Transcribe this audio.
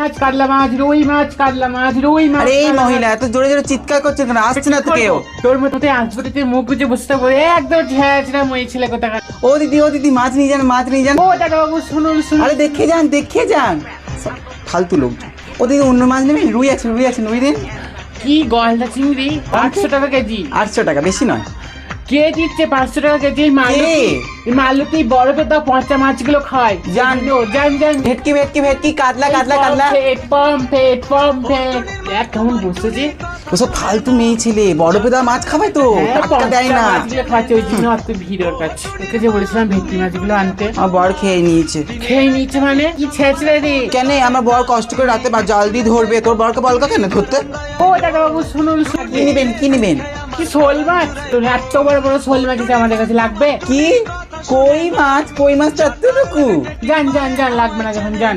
মাছ, কাতলা মাছ, রুই মাছ, কাতলা মাছ, রুই মাছ। আরে এই মহিলা এত জোরে জোরে চিৎকার করছে কেন? আসছে না তো কেউ। তোর মতো আসবে মুখ বুঝে বুঝতে পারে একদম ছেঁচড়া মই ছেলে কোথাকার। ও দিদি মাছ নিয়ে যান, মাছ নিয়ে যান। ও দাদা বাবু শুনুন শুনুন। আরে দেখে যান ফালতু লোক। ও দিদি অন্য মাছ নেবেন? রুই আছে রুই দিন। কি গলদা চিংড়ি 800 টাকা কেজি। 800 টাকা, বেশি নয়। কে দিচ্ছে 500 টাকা কেজি? এই মালুতি বরফে তো পচা মাছগুলো খায়। জান জান ভেটকি কাতলা পেট পাম্প দেখ কেমন বসেছে। ওসব ফালতু মেয়ে ছেলে, বরফে দেওয়া মাছ খাবাই তো, টাটকা দেয় না। মাছগুলো খাচ্ছে ওই জন্য অত ভিড় ওর কাছে। ওকে যে বলেছিলাম ভেটকি মাছগুলো আনতে, আমার বর খেয়ে নিয়েছে মানে কি ছেঁচড়ে রে। কেন? আমার বর কষ্ট করে রাতে জাল দিয়ে ধরবে, তোর বরকে বলকা কেন ধরতে? ও দাদা বাবু শুনুন। কি নিবেন? কি শোল মাছ? তোর এত বড় বড় শোল মাছ আমাদের কাছে লাগবে। কি কই মাছ? এতটুকু? জান লাগবে না যখন জান।